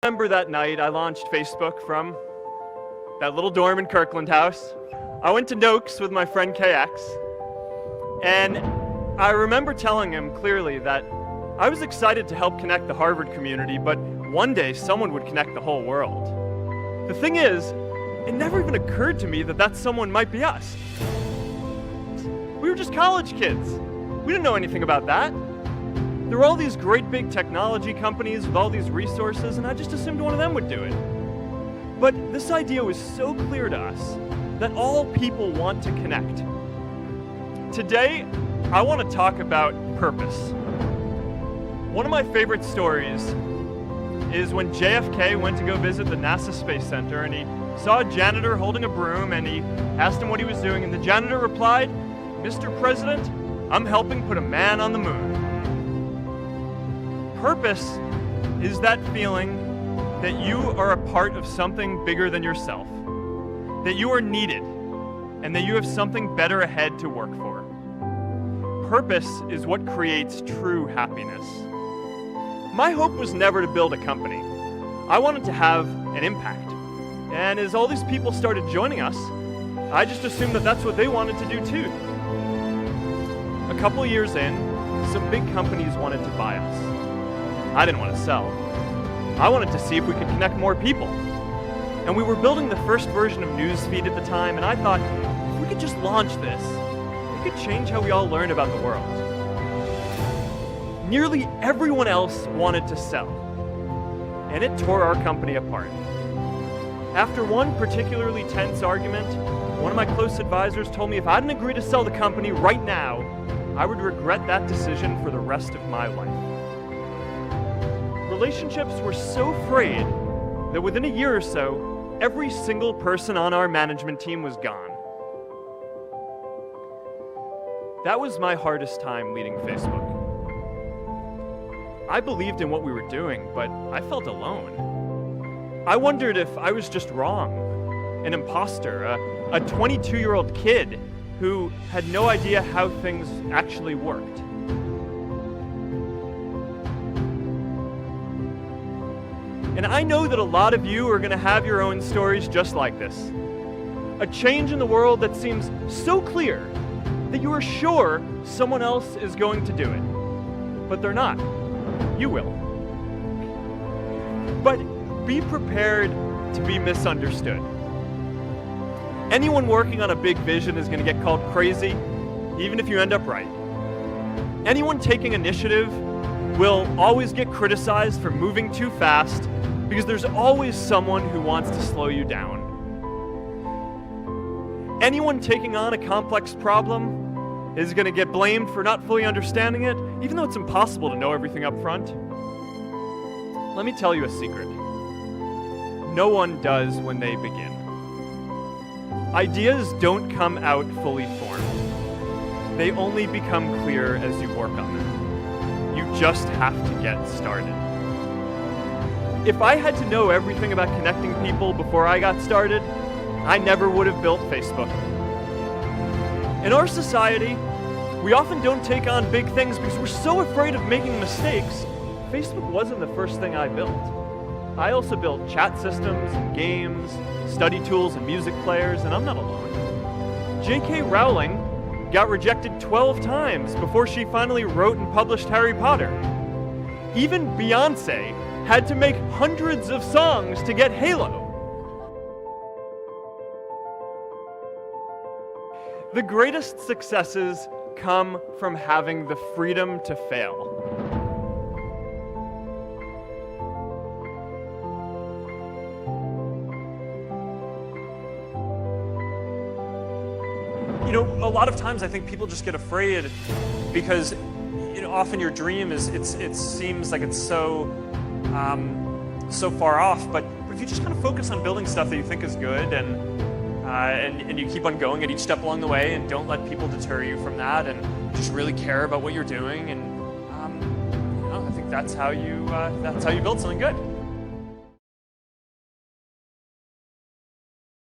Remember that night I launched Facebook from that little dorm in Kirkland House. I went to Noakes with my friend KX, and I remember telling him clearly that I was excited to help connect the Harvard community, but one day someone would connect the whole world. The thing is, it never even occurred to me that that someone might be us. We were just college kids. We didn't know anything about that. There were all these great big technology companies with all these resources, and I just assumed one of them would do it. But this idea was so clear to us that all people want to connect. Today, I want to talk about purpose. One of my favorite stories is when JFK went to go visit the NASA Space Center, and he saw a janitor holding a broom, and he asked him what he was doing, and the janitor replied, "Mr. President, I'm helping put a man on the moon." Purpose is that feeling that you are a part of something bigger than yourself, that you are needed, and that you have something better ahead to work for. Purpose is what creates true happiness. My hope was never to build a company. I wanted to have an impact. And as all these people started joining us, I just assumed that that's what they wanted to do too. A couple years in, some big companies wanted to buy us. I didn't want to sell. I wanted to see if we could connect more people. And we were building the first version of Newsfeed at the time, and I thought, if we could just launch this, it could change how we all learn about the world. Nearly everyone else wanted to sell, and it tore our company apart. After one particularly tense argument, one of my close advisors told me if I didn't agree to sell the company right now, I would regret that decision for the rest of my life. Relationships were so frayed that within a year or so, every single person on our management team was gone. That was my hardest time leading Facebook. I believed in what we were doing, but I felt alone. I wondered if I was just wrong, an imposter, a 22-year-old kid who had no idea how things actually worked. And I know that a lot of you are going to have your own stories just like this. A change in the world that seems so clear that you are sure someone else is going to do it. But they're not. You will. But be prepared to be misunderstood. Anyone working on a big vision is going to get called crazy, even if you end up right. Anyone taking initiative will always get criticized for moving too fast, because there's always someone who wants to slow you down. Anyone taking on a complex problem is going to get blamed for not fully understanding it, even though it's impossible to know everything up front. Let me tell you a secret. No one does when they begin. Ideas don't come out fully formed. They only become clear as you work on them. You just have to get started. If I had to know everything about connecting people before I got started, I never would have built Facebook. In our society, we often don't take on big things because we're so afraid of making mistakes. Facebook wasn't the first thing I built. I also built chat systems and games, study tools and music players, and I'm not alone. J.K. Rowling got rejected 12 times before she finally wrote and published Harry Potter. Even Beyoncé had to make hundreds of songs to get Halo. The greatest successes come from having the freedom to fail. You know, a lot of times I think people just get afraid because, you know, often your dream is, it seems like it's so far off, but if you just kind of focus on building stuff that you think is good and you keep on going at each step along the way and don't let people deter you from that and just really care about what you're doing, and you know, I think that's how you build something good.